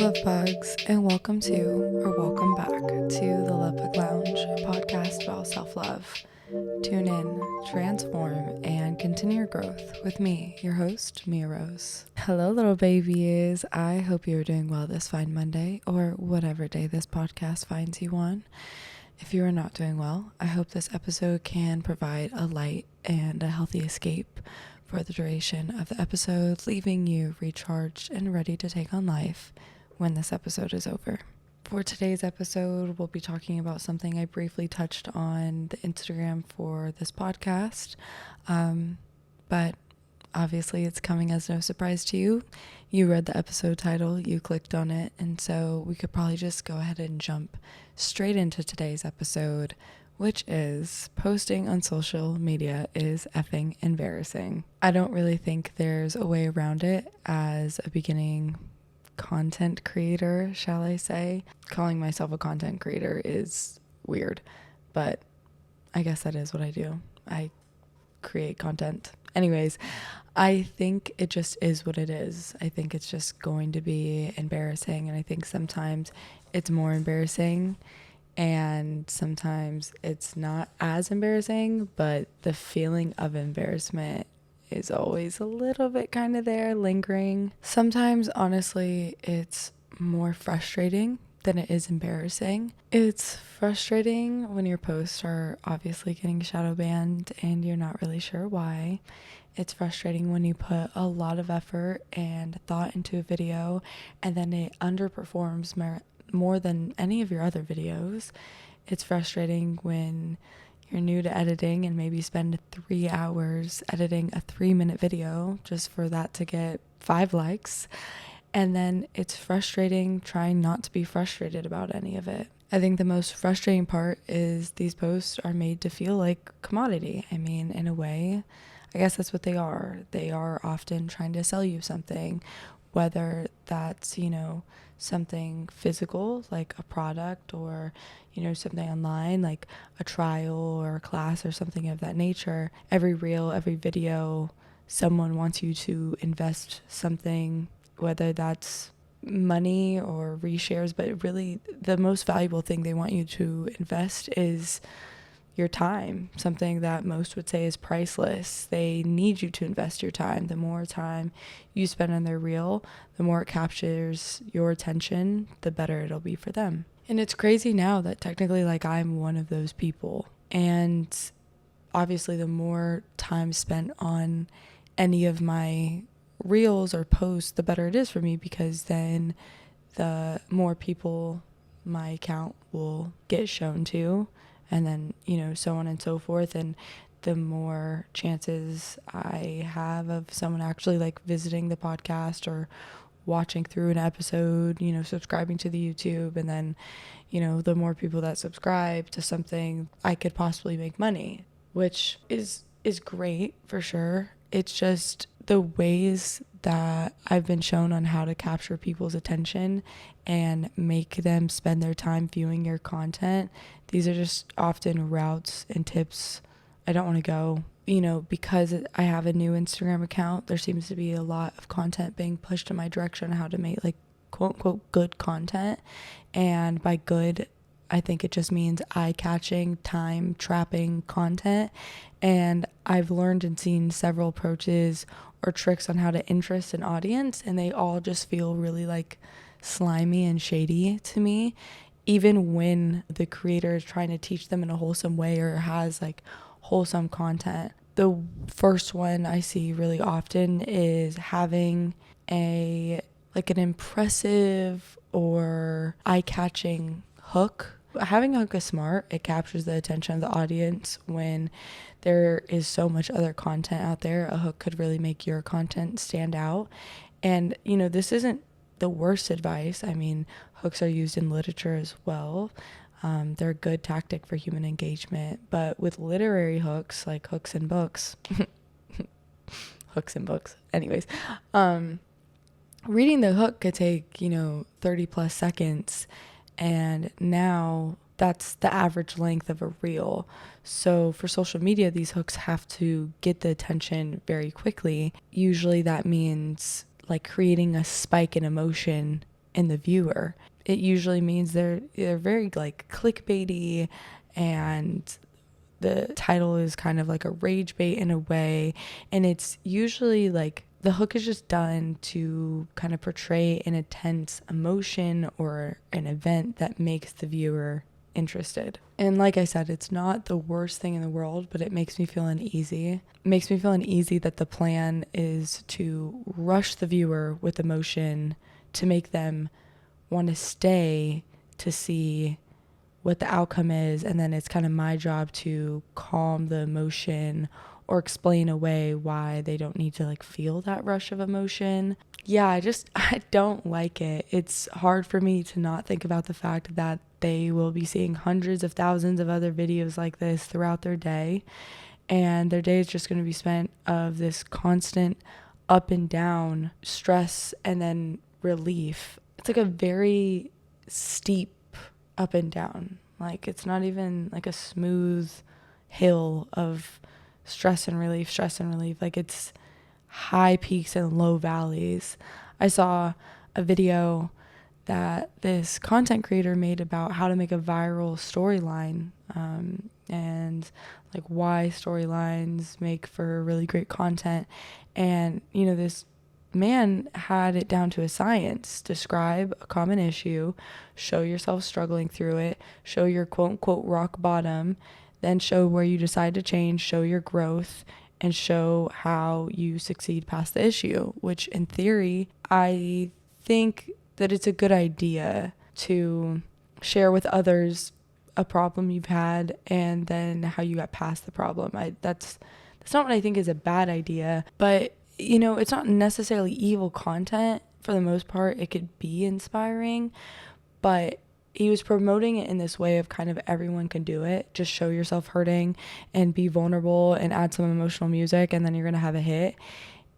love bugs, and welcome back to the Love Bug Lounge, a podcast about self-love. Tune in, transform, and continue your growth with me, your host, Mia Rose. Hello, little babies. I hope you're doing well this fine Monday, or whatever day this podcast finds you on. If you are not doing well, I hope this episode can provide a light and a healthy escape for the duration of the episode, leaving you recharged and ready to take on life when this episode is over. For today's episode, we'll be talking about something I briefly touched on the Instagram for this podcast, but obviously it's coming as no surprise to you. You read the episode title, you clicked on it, and so we could probably just go ahead and jump straight into today's episode, which is posting on social media is effing embarrassing. I don't really think there's a way around it as a beginning content creator, shall I say. Calling myself a content creator is weird, but I guess that is what I do. I create content. Anyways, I think it just is what it is. I think it's just going to be embarrassing, and I think sometimes it's more embarrassing and sometimes it's not as embarrassing, but the feeling of embarrassment is always a little bit kind of there, lingering. Sometimes, honestly, it's more frustrating than it is embarrassing. It's frustrating when your posts are obviously getting shadow banned and you're not really sure why. It's frustrating when you put a lot of effort and thought into a video and then it underperforms more than any of your other videos. It's frustrating when you're new to editing and maybe spend 3 hours editing a 3-minute video just for that to get 5 likes. And then it's frustrating trying not to be frustrated about any of it. I think the most frustrating part is these posts are made to feel like commodity. I mean, in a way, I guess that's what they are. They are often trying to sell you something, whether that's, something physical like a product, or something online like a trial or a class or something of that nature. Every reel, every video, someone wants you to invest something, whether that's money or reshares, but really the most valuable thing they want you to invest is your time, something that most would say is priceless. They need you to invest your time. The more time you spend on their reel, the more it captures your attention, the better it'll be for them. And it's crazy now that technically I'm one of those people. And obviously the more time spent on any of my reels or posts, the better it is for me, because then the more people my account will get shown to, and then, so on and so forth. And the more chances I have of someone actually visiting the podcast or watching through an episode, subscribing to the YouTube, and then, the more people that subscribe to something, I could possibly make money, which is great for sure. It's just the ways that I've been shown on how to capture people's attention and make them spend their time viewing your content. These are just often routes and tips I don't want to go. Because I have a new Instagram account, there seems to be a lot of content being pushed in my direction on how to make quote unquote good content. And by good, I think it just means eye-catching, time-trapping content. And I've learned and seen several approaches or tricks on how to interest an audience, and they all just feel really slimy and shady to me, even when the creator is trying to teach them in a wholesome way or has wholesome content. The first one I see really often is having an impressive or eye-catching hook. Having a hook is smart. It captures the attention of the audience. When there is so much other content out there, a hook could really make your content stand out. And, this isn't the worst advice. I mean, hooks are used in literature as well. They're a good tactic for human engagement. But with literary hooks, like hooks in books, anyways, reading the hook could take, 30 plus seconds. And now that's the average length of a reel. So for social media, these hooks have to get the attention very quickly. Usually that means creating a spike in emotion in the viewer. It usually means they're very like clickbaity, and the title is kind of like a rage bait in a way, and it's usually like the hook is just done to kind of portray an intense emotion or an event that makes the viewer interested. And like I said, it's not the worst thing in the world, but it makes me feel uneasy. It makes me feel uneasy that the plan is to rush the viewer with emotion to make them want to stay to see what the outcome is, and then it's kind of my job to calm the emotion or explain away why they don't need to like feel that rush of emotion. Yeah, I don't like it. It's hard for me to not think about the fact that they will be seeing hundreds of thousands of other videos like this throughout their day, and their day is just going to be spent of this constant up and down stress and then relief. It's like a very steep up and down. Like, it's not even like a smooth hill of stress and relief. Like, it's high peaks and low valleys. I saw a video that this content creator made about how to make a viral storyline, and like why storylines make for really great content. And, you know, this man had it down to a science. Describe a common issue, show yourself struggling through it, show your quote unquote rock bottom, then show where you decide to change, show your growth, and show how you succeed past the issue, which in theory, I think that it's a good idea to share with others a problem you've had and then how you got past the problem. That's not what I think is a bad idea, but you know, it's not necessarily evil content. For the most part, it could be inspiring, but he was promoting it in this way of kind of everyone can do it. Just show yourself hurting and be vulnerable and add some emotional music, and then you're going to have a hit.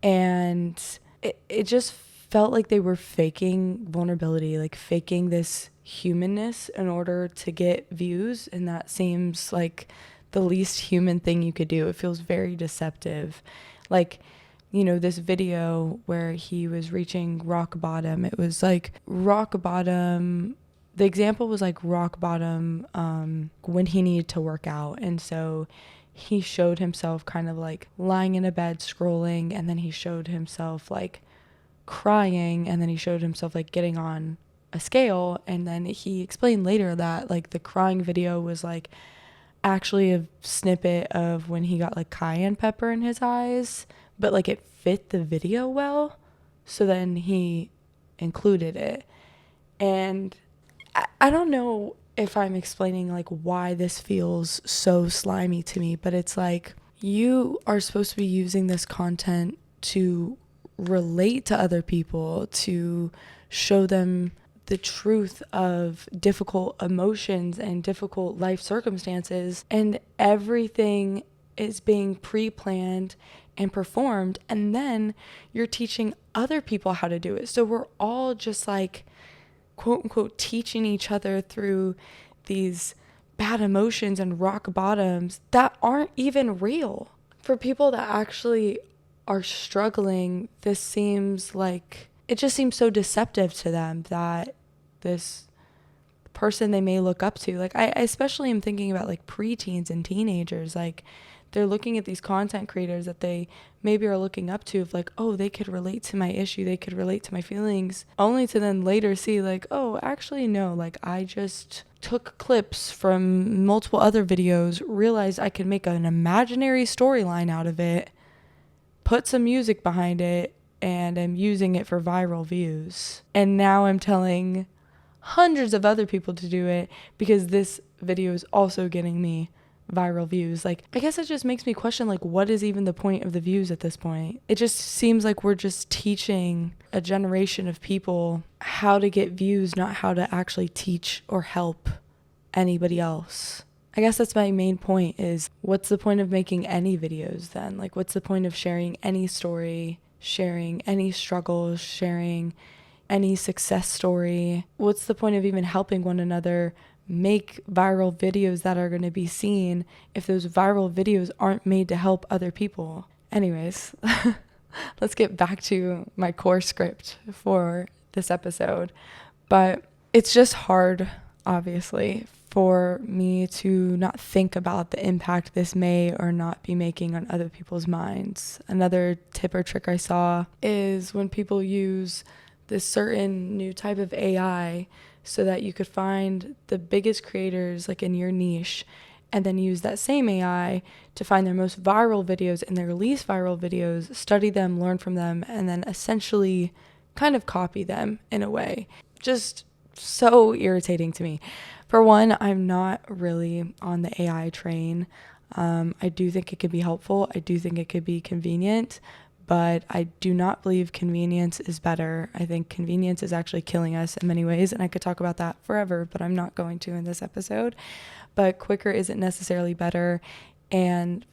And it just felt like they were faking vulnerability, like faking this humanness in order to get views. And that seems like the least human thing you could do. It feels very deceptive. Like, you know, this video where he was reaching rock bottom, it was like rock bottom. The example was like rock bottom when he needed to work out. And so he showed himself kind of like lying in a bed scrolling, and then he showed himself like crying, and then he showed himself like getting on a scale. And then he explained later that like the crying video was like actually a snippet of when he got like cayenne pepper in his eyes, but like it fit the video well, so then he included it. And I don't know if I'm explaining like why this feels so slimy to me, but it's like you are supposed to be using this content to relate to other people, to show them the truth of difficult emotions and difficult life circumstances, and everything is being pre-planned and performed, and then you're teaching other people how to do it. So we're all just like quote unquote teaching each other through these bad emotions and rock bottoms that aren't even real. For people that actually are struggling, this seems like, it just seems so deceptive to them that this person they may look up to, like I especially am thinking about like preteens and teenagers, like they're looking at these content creators that they maybe are looking up to of like, oh, they could relate to my issue, they could relate to my feelings, only to then later see like, oh, actually no, like I just took clips from multiple other videos, realized I could make an imaginary storyline out of it, put some music behind it, and I'm using it for viral views. And now I'm telling hundreds of other people to do it because this video is also getting me viral views. Like, I guess it just makes me question, like, what is even the point of the views at this point? It just seems like we're just teaching a generation of people how to get views, not how to actually teach or help anybody else. I guess that's my main point, is what's the point of making any videos then? Like, what's the point of sharing any story, sharing any struggles, sharing any success story? What's the point of even helping one another make viral videos that are going to be seen if those viral videos aren't made to help other people? Anyways, let's get back to my core script for this episode. But it's just hard, obviously, for me to not think about the impact this may or not be making on other people's minds. Another tip or trick I saw is when people use this certain new type of AI so that you could find the biggest creators like in your niche and then use that same AI to find their most viral videos and their least viral videos, study them, learn from them, and then essentially kind of copy them in a way. Just so irritating to me. For one, I'm not really on the AI train. I do think it could be helpful. I do think it could be convenient, but I do not believe convenience is better. I think convenience is actually killing us in many ways, and I could talk about that forever, but I'm not going to in this episode. But quicker isn't necessarily better, and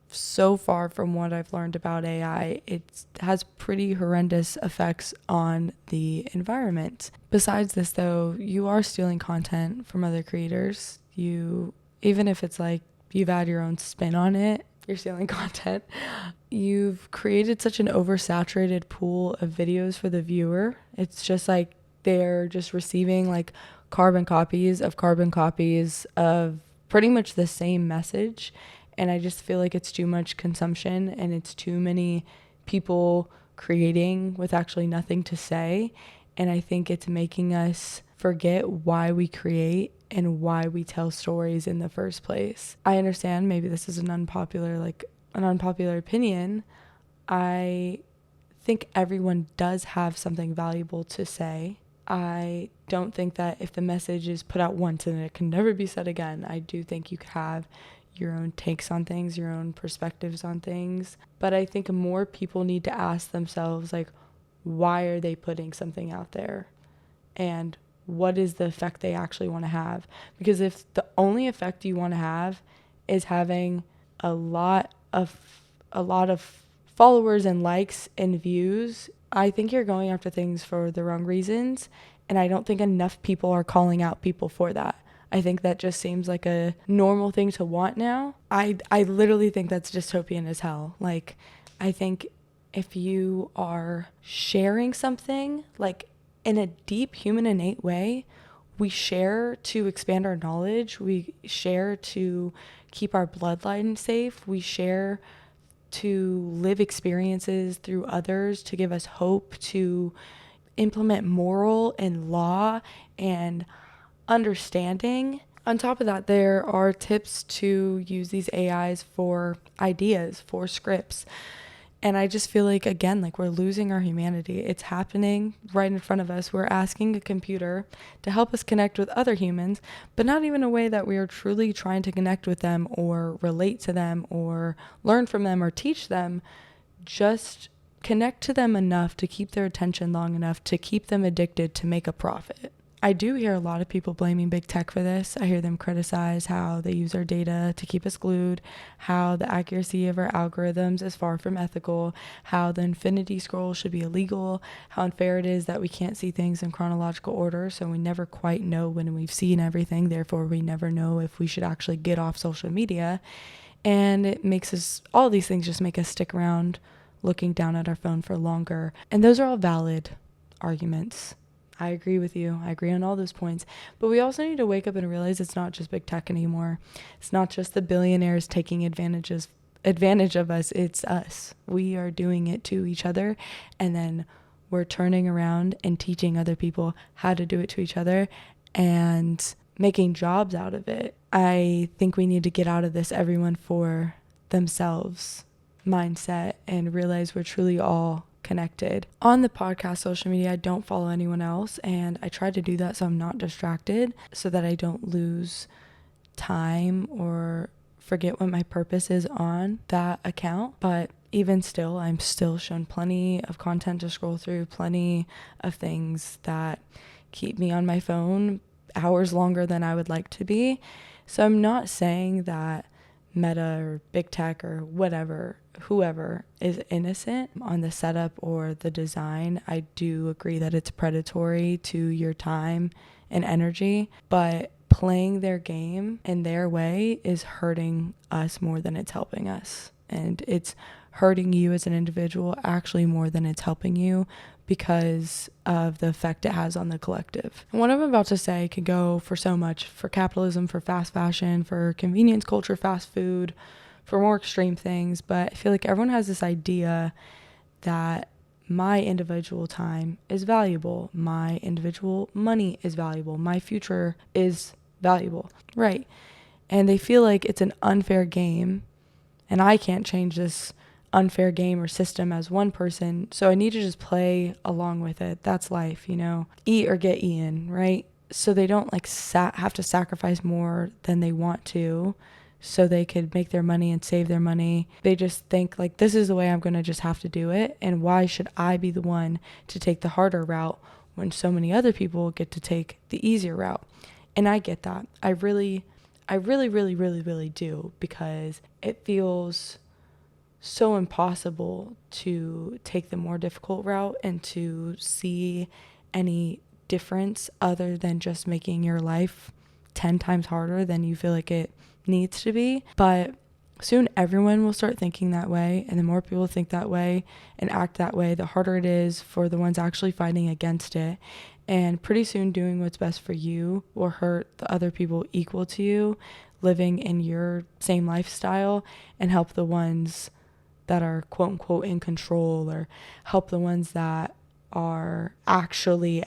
so far from what I've learned about AI, it has pretty horrendous effects on the environment. Besides this, though, you are stealing content from other creators. Even if it's like you've had your own spin on it, you're stealing content. You've created such an oversaturated pool of videos for the viewer. It's just like they're just receiving like carbon copies of pretty much the same message. And I just feel like it's too much consumption and it's too many people creating with actually nothing to say. And I think it's making us forget why we create and why we tell stories in the first place. I understand maybe this is an unpopular opinion. I think everyone does have something valuable to say. I don't think that if the message is put out once and it can never be said again, I do think you could have your own takes on things, your own perspectives on things. But I think more people need to ask themselves, like, why are they putting something out there? And what is the effect they actually want to have? Because if the only effect you want to have is having a lot of followers and likes and views, I think you're going after things for the wrong reasons. And I don't think enough people are calling out people for that. I think that just seems like a normal thing to want now. I literally think that's dystopian as hell. Like, I think if you are sharing something, like in a deep human innate way, we share to expand our knowledge. We share to keep our bloodline safe. We share to live experiences through others, to give us hope, to implement moral and law and understanding. On top of that, there are tips to use these AIs for ideas, for scripts. And I just feel like, again, like we're losing our humanity. It's happening right in front of us. We're asking a computer to help us connect with other humans, but not even a way that we are truly trying to connect with them or relate to them or learn from them or teach them. Just connect to them enough to keep their attention long enough to keep them addicted to make a profit. I do hear a lot of people blaming big tech for this. I hear them criticize how they use our data to keep us glued, how the accuracy of our algorithms is far from ethical, how the infinity scroll should be illegal, how unfair it is that we can't see things in chronological order, so we never quite know when we've seen everything, therefore we never know if we should actually get off social media. And it makes us, all these things just make us stick around looking down at our phone for longer. And those are all valid arguments. I agree with you. I agree on all those points. But we also need to wake up and realize it's not just big tech anymore. It's not just the billionaires taking advantage of us. It's us. We are doing it to each other. And then we're turning around and teaching other people how to do it to each other and making jobs out of it. I think we need to get out of this everyone for themselves mindset and realize we're truly all connected. On the podcast social media, I don't follow anyone else, and I try to do that so I'm not distracted, so that I don't lose time or forget what my purpose is on that account. But even still, I'm still shown plenty of content to scroll through, plenty of things that keep me on my phone hours longer than I would like to be. So I'm not saying that Meta or big tech or whatever, whoever is innocent on the setup or the design. I do agree that it's predatory to your time and energy, but playing their game in their way is hurting us more than it's helping us. And it's hurting you as an individual actually more than it's helping you, because of the effect it has on the collective. And what I'm about to say could go for so much, for capitalism, for fast fashion, for convenience culture, fast food, for more extreme things. But I feel like everyone has this idea that my individual time is valuable, my individual money is valuable, my future is valuable, right? And they feel like it's an unfair game, and I can't change this unfair game or system as one person, so I need to just play along with it. That's life, eat or get eaten, right? So they don't have to sacrifice more than they want to so they could make their money and save their money. They just think this is the way I'm going to just have to do it, and why should I be the one to take the harder route when so many other people get to take the easier route? And I get that. I really, really, really, really do, because it feels so impossible to take the more difficult route and to see any difference other than just making your life 10 times harder than you feel like it needs to be. But soon everyone will start thinking that way, and the more people think that way and act that way, the harder it is for the ones actually fighting against it. And pretty soon doing what's best for you will hurt the other people equal to you living in your same lifestyle, and help the ones that are quote unquote in control, or help the ones that are actually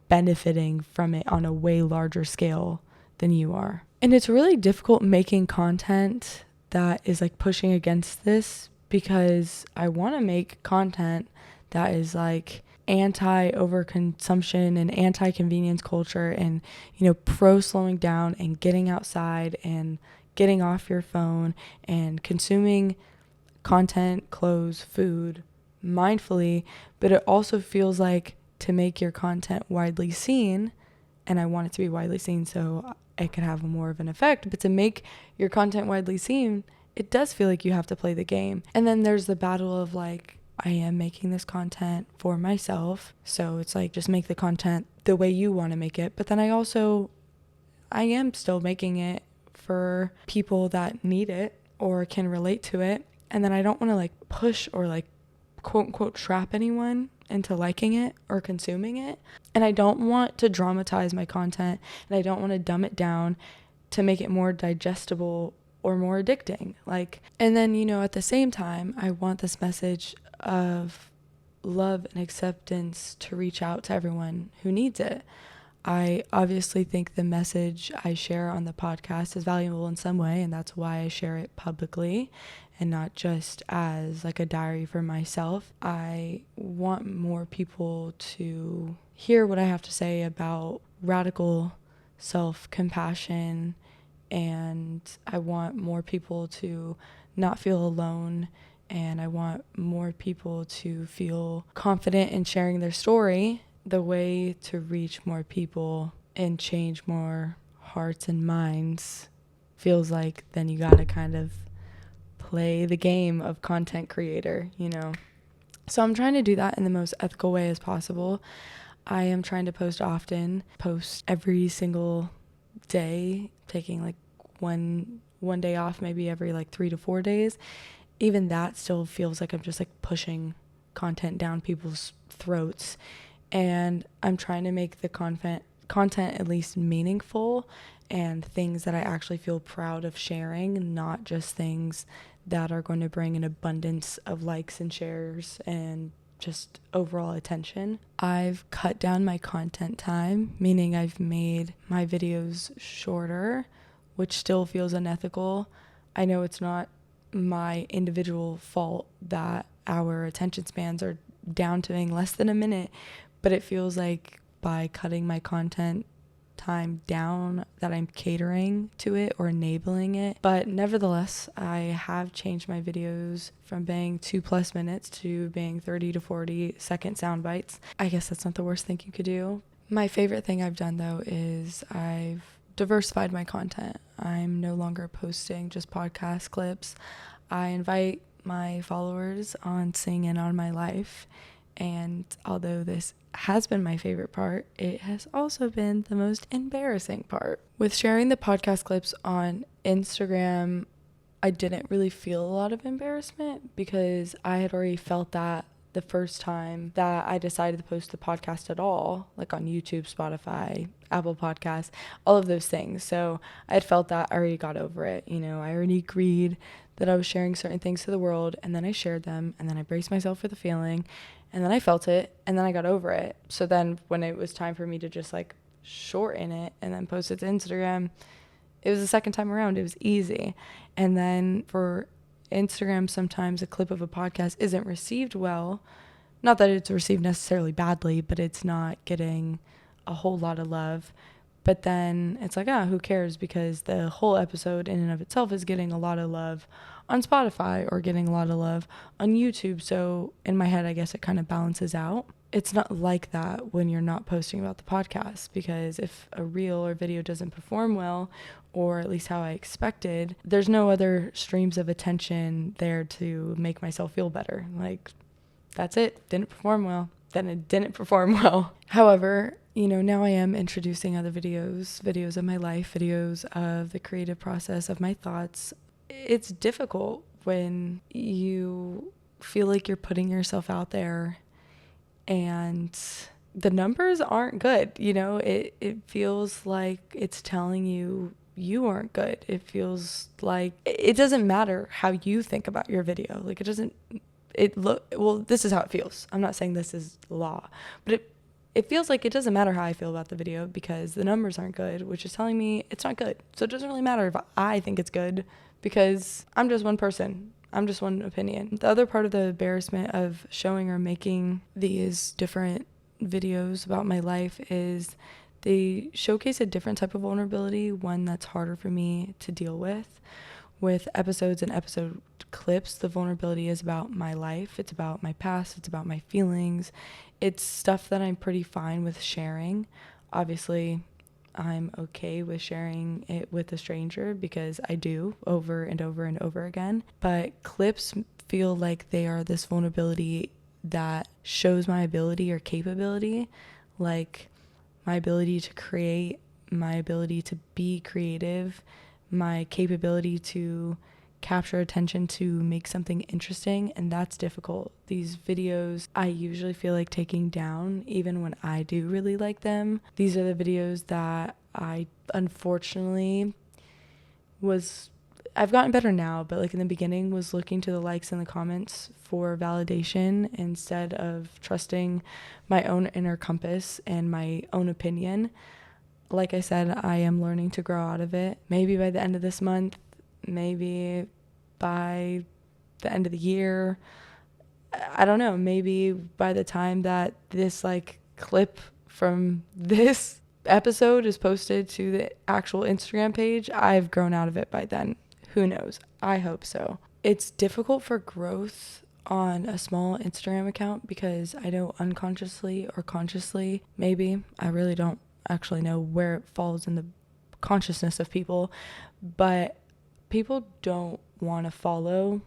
benefiting from it on a way larger scale than you are. And it's really difficult making content that is pushing against this, because I want to make content that is anti overconsumption and anti convenience culture, and pro slowing down and getting outside and getting off your phone and consuming content, clothes, food mindfully. But it also feels like, to make your content widely seen, and I want it to be widely seen so it can have more of an effect, but to make your content widely seen, it does feel like you have to play the game. And then there's the battle of I am making this content for myself, so it's just make the content the way you want to make it. But then I am still making it for people that need it or can relate to it. And then I don't want to push or quote unquote trap anyone into liking it or consuming it. And I don't want to dramatize my content, and I don't want to dumb it down to make it more digestible or more addicting. And then, at the same time, I want this message of love and acceptance to reach out to everyone who needs it. I obviously think the message I share on the podcast is valuable in some way, and that's why I share it publicly and not just as a diary for myself. I want more people to hear what I have to say about radical self-compassion, and I want more people to not feel alone, and I want more people to feel confident in sharing their story. The way to reach more people and change more hearts and minds feels then you gotta kind of play the game of content creator, So I'm trying to do that in the most ethical way as possible. I am trying to post often, post every single day, taking one day off, maybe every 3 to 4 days. Even that still feels like I'm just pushing content down people's throats. And I'm trying to make the content at least meaningful, and things that I actually feel proud of sharing, not just things that are going to bring an abundance of likes and shares and just overall attention. I've cut down my content time, meaning I've made my videos shorter, which still feels unethical. I know it's not my individual fault that our attention spans are down to being less than a minute, but it feels like by cutting my content time down that I'm catering to it or enabling it. But nevertheless, I have changed my videos from being 2+ minutes to being 30 to 40 second sound bites. I guess that's not the worst thing you could do. My favorite thing I've done though is I've diversified my content. I'm no longer posting just podcast clips. I invite my followers on seeing in on my life. And although this has been my favorite part, it has also been the most embarrassing part. With sharing the podcast clips on Instagram, I didn't really feel a lot of embarrassment because I had already felt that the first time that I decided to post the podcast at all, like on YouTube, Spotify, Apple Podcasts, all of those things. So I had felt that I already got over it. I already agreed that I was sharing certain things to the world, and then I shared them, and then I braced myself for the feeling, and then I felt it, and then I got over it. So then when it was time for me to just like shorten it and then post it to Instagram, it was the second time around. It was easy. And then for Instagram, sometimes a clip of a podcast isn't received well. Not that it's received necessarily badly, but it's not getting a whole lot of love. But then it's like, who cares? Because the whole episode in and of itself is getting a lot of love on Spotify or getting a lot of love on YouTube. So in my head, I guess it kind of balances out. It's not like that when you're not posting about the podcast, because if a reel or video doesn't perform well, or at least how I expected, there's no other streams of attention there to make myself feel better. Like, that's it. Didn't perform well. Then it didn't perform well. However, now I am introducing other videos of my life, videos of the creative process of my thoughts. It's difficult when you feel like you're putting yourself out there and the numbers aren't good. It feels like it's telling you aren't good. It feels like it doesn't matter how you think about your video. Like, this is how it feels. I'm not saying this is law, but it feels like it doesn't matter how I feel about the video because the numbers aren't good, which is telling me it's not good. So it doesn't really matter if I think it's good because I'm just one person. I'm just one opinion. The other part of the embarrassment of showing or making these different videos about my life is they showcase a different type of vulnerability, one that's harder for me to deal with. With episodes and episode clips, the vulnerability is about my life. It's about my past. It's about my feelings. It's stuff that I'm pretty fine with sharing. Obviously, I'm okay with sharing it with a stranger because I do over and over and over again. But clips feel like they are this vulnerability that shows my ability or capability, like my ability to create, my ability to be creative, my capability to capture attention to make something interesting, and that's difficult. These videos I usually feel like taking down even when I do really like them. These are the videos that I unfortunately I've gotten better now, but like in the beginning was looking to the likes and the comments for validation instead of trusting my own inner compass and my own opinion. Like I said, I am learning to grow out of it. Maybe by the end of this month, maybe by the end of the year, I don't know, maybe by the time that this like clip from this episode is posted to the actual Instagram page, I've grown out of it by then. Who knows? I hope so. It's difficult for growth on a small Instagram account because I know unconsciously or consciously, maybe, I really don't actually know where it falls in the consciousness of people, but people don't want to follow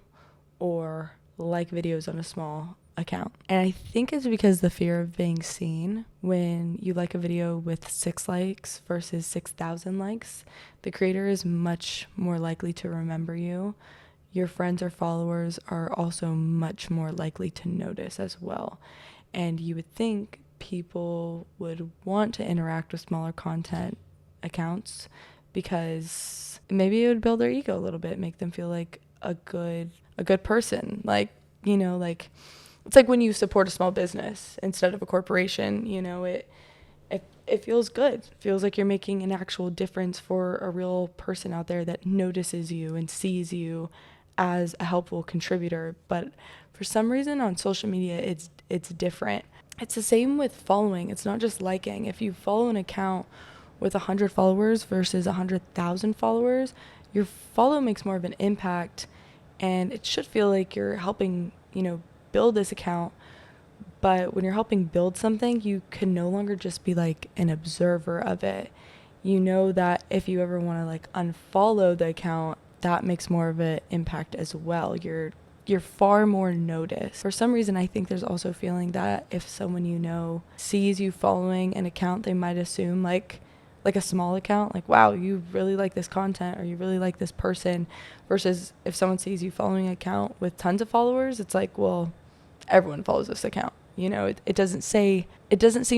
or like videos on a small account. And I think it's because the fear of being seen. When you like a video with 6 likes versus 6,000 likes, the creator is much more likely to remember you. Your friends or followers are also much more likely to notice as well. And you would think people would want to interact with smaller content accounts because maybe it would build their ego a little bit, make them feel like a good person. Like, like it's like when you support a small business instead of a corporation, it feels good. It feels like you're making an actual difference for a real person out there that notices you and sees you as a helpful contributor. But for some reason on social media, it's different. It's the same with following. It's not just liking. If you follow an account with 100 followers versus 100,000 followers, your follow makes more of an impact, and it should feel like you're helping, build this account. But when you're helping build something, you can no longer just be like an observer of it. You know that if you ever want to like unfollow the account, that makes more of an impact as well. You're far more noticed. For some reason, I think there's also a feeling that if someone sees you following an account, they might assume like a small account, like, wow, you really like this content or you really like this person, versus if someone sees you following an account with tons of followers, it's like, well, everyone follows this account. You know, it doesn't seem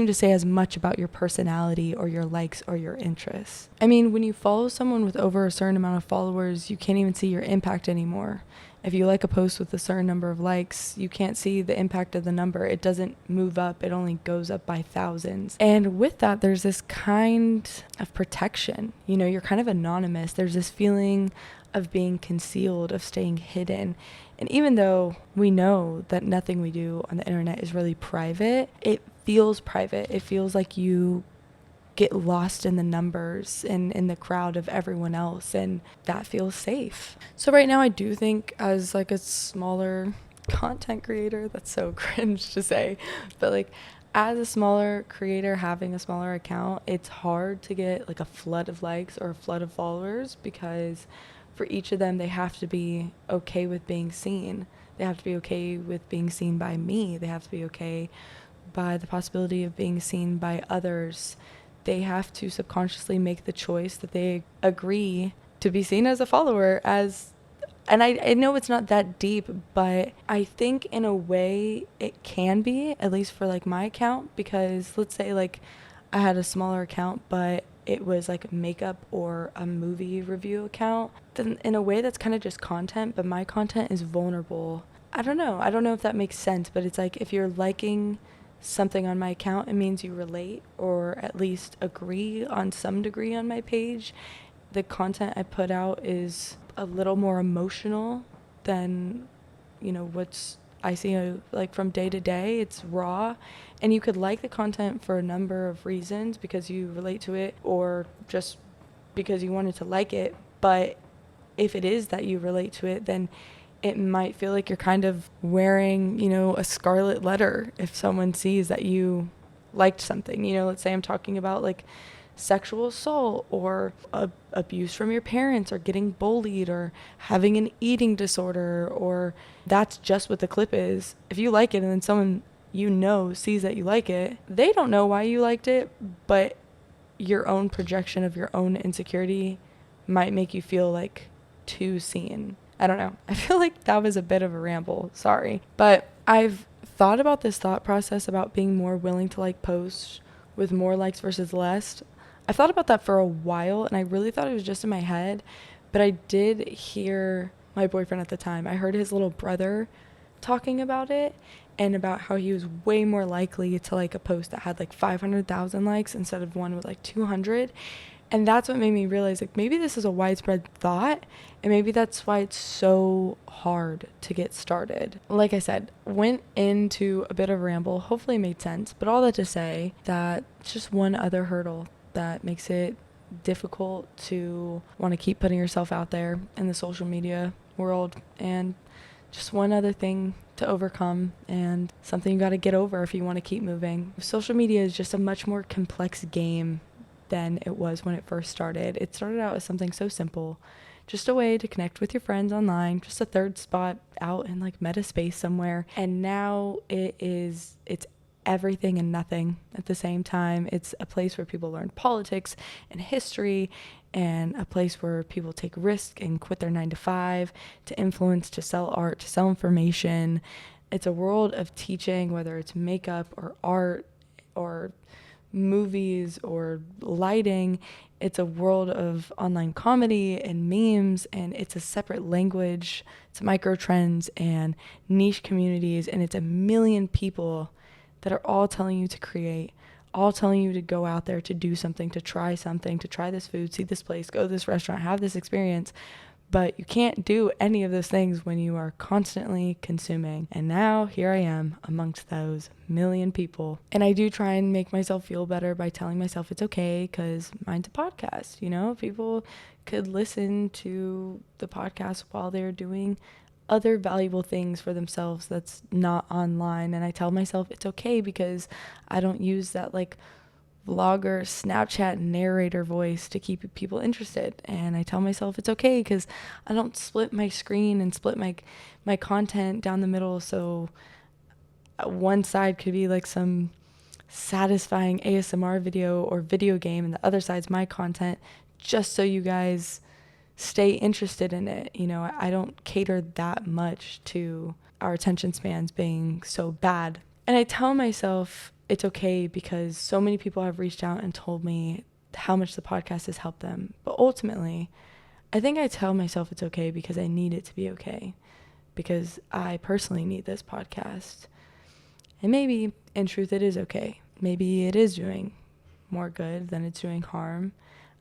to say as much about your personality or your likes or your interests. I mean, when you follow someone with over a certain amount of followers, you can't even see your impact anymore. If you like a post with a certain number of likes, you can't see the impact of the number. It doesn't move up. It only goes up by thousands. And with that, there's this kind of protection. You know, you're kind of anonymous. There's this feeling of being concealed, of staying hidden. And even though we know that nothing we do on the internet is really private, it feels private. It feels like you get lost in the numbers and in the crowd of everyone else, and that feels safe. So right now I do think, as like a smaller content creator, that's so cringe to say, but like as a smaller creator having a smaller account, it's hard to get like a flood of likes or a flood of followers, because for each of them they have to be okay with being seen. They have to be okay with being seen by me. They have to be okay by the possibility of being seen by others. They have to subconsciously make the choice that they agree to be seen as a follower. And I know it's not that deep, but I think in a way it can be, at least for like my account, because let's say like I had a smaller account, but it was like makeup or a movie review account, then in a way that's kind of just content, but my content is vulnerable. I don't know if that makes sense, but it's like if you're liking something on my account, it means you relate or at least agree on some degree on my page. The content I put out is a little more emotional than, you know, what's I see like from day to day. It's raw, and you could like the content for a number of reasons, because you relate to it or just because you wanted to like it. But if it is that you relate to it, then it might feel like you're kind of wearing, you know, a scarlet letter if someone sees that you liked something. You know, let's say I'm talking about like sexual assault or abuse from your parents or getting bullied or having an eating disorder, or that's just what the clip is. If you like it and then someone you know sees that you like it, they don't know why you liked it, but your own projection of your own insecurity might make you feel like too seen. I don't know. I feel like that was a bit of a ramble. Sorry. But I've thought about this thought process about being more willing to like posts with more likes versus less. I thought about that for a while, and I really thought it was just in my head. But I did hear my boyfriend at the time. I heard his little brother talking about it, and about how he was way more likely to like a post that had like 500,000 likes instead of one with like 200. And that's what made me realize, like, maybe this is a widespread thought, and maybe that's why it's so hard to get started. Like I said, went into a bit of a ramble, hopefully it made sense, but all that to say that it's just one other hurdle that makes it difficult to want to keep putting yourself out there in the social media world, and just one other thing to overcome, and something you got to get over if you want to keep moving. Social media is just a much more complex game than it was when it first started. It started out as something so simple, just a way to connect with your friends online, just a third spot out in like meta space somewhere. And now it's everything and nothing at the same time. It's a place where people learn politics and history, and a place where people take risk and quit their 9-to-5 to influence, to sell art, to sell information. It's a world of teaching, whether it's makeup or art or movies or lighting. It's a world of online comedy and memes, and it's a separate language. It's micro trends and niche communities, and it's a million people that are all telling you to create, all telling you to go out there, to do something, to try this food, see this place, go to this restaurant, have this experience. But you can't do any of those things when you are constantly consuming. And now here I am amongst those million people. And I do try and make myself feel better by telling myself it's okay, because mine's a podcast. You know, people could listen to the podcast while they're doing other valuable things for themselves that's not online. And I tell myself it's okay, because I don't use that like vlogger, Snapchat narrator voice to keep people interested. And I tell myself it's okay, because I don't split my screen and split my content down the middle. So one side could be like some satisfying ASMR video or video game, and the other side's my content, just so you guys stay interested in it. You know, I don't cater that much to our attention spans being so bad. And I tell myself it's okay because so many people have reached out and told me how much the podcast has helped them. But ultimately, I think I tell myself it's okay because I need it to be okay. Because I personally need this podcast. And maybe, in truth, it is okay. Maybe it is doing more good than it's doing harm.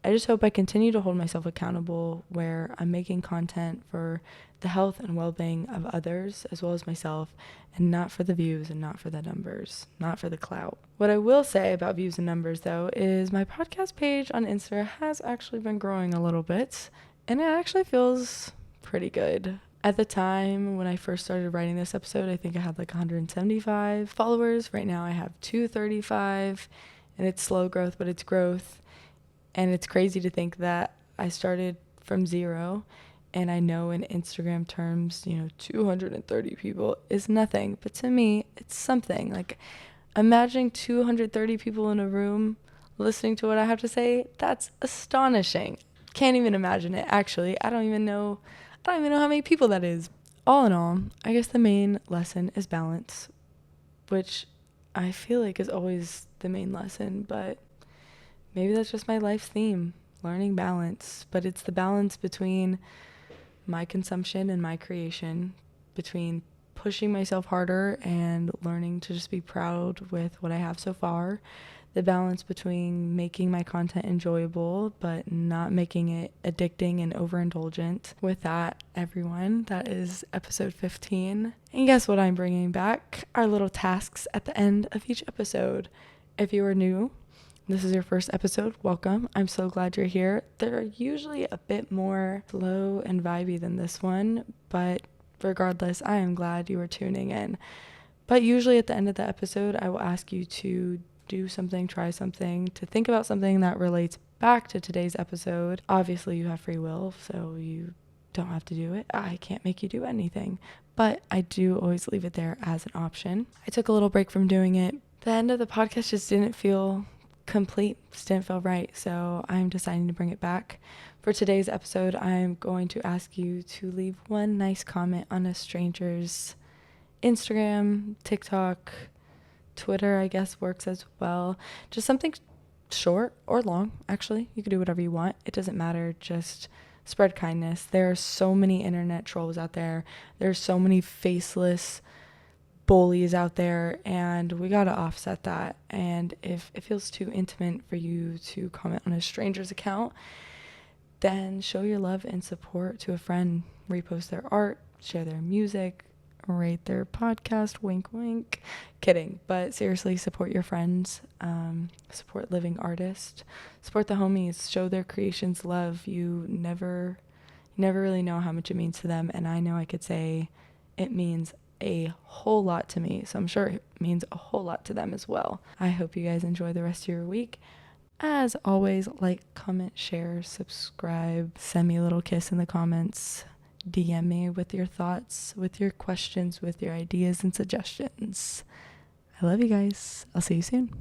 I just hope I continue to hold myself accountable where I'm making content for the health and well-being of others as well as myself, and not for the views and not for the numbers, not for the clout. What I will say about views and numbers, though, is my podcast page on Insta has actually been growing a little bit, and it actually feels pretty good. At the time when I first started writing this episode, I think I had like 175 followers. Right now I have 235, and it's slow growth, but it's growth. And it's crazy to think that I started from zero, and I know in Instagram terms, 230 people is nothing. But to me, it's something. Like, imagining 230 people in a room listening to what I have to say, that's astonishing. Can't even imagine it, actually. I don't even know how many people that is. All in all, I guess the main lesson is balance, which I feel like is always the main lesson, but maybe that's just my life theme, learning balance. But it's the balance between my consumption and my creation, between pushing myself harder and learning to just be proud with what I have so far, the balance between making my content enjoyable but not making it addicting and overindulgent. With that, everyone, that is episode 15. And guess what I'm bringing back? Our little tasks at the end of each episode. If you are new, this is your first episode, welcome. I'm so glad you're here. They're usually a bit more slow and vibey than this one, but regardless, I am glad you are tuning in. But usually at the end of the episode, I will ask you to do something, try something, to think about something that relates back to today's episode. Obviously, you have free will, so you don't have to do it. I can't make you do anything, but I do always leave it there as an option. I took a little break from doing it. The end of the podcast just didn't feel complete, just didn't feel right, so I'm deciding to bring it back. For today's episode, I'm going to ask you to leave one nice comment on a stranger's Instagram, TikTok, Twitter, I guess works as well. Just something short or long, actually. You can do whatever you want. It doesn't matter. Just spread kindness. There are so many internet trolls out there. There's so many faceless bullies out there, and we gotta offset that. And if it feels too intimate for you to comment on a stranger's account, then show your love and support to a friend. Repost their art, share their music, rate their podcast, wink wink. Kidding, but seriously, support your friends, support living artists, support the homies, show their creations love. You never really know how much it means to them, and I know I could say it means a whole lot to me, so I'm sure it means a whole lot to them as well. I hope you guys enjoy the rest of your week. As always, like, comment, share, subscribe, send me a little kiss in the comments, DM me with your thoughts, with your questions, with your ideas and suggestions. I love you guys. I'll see you soon.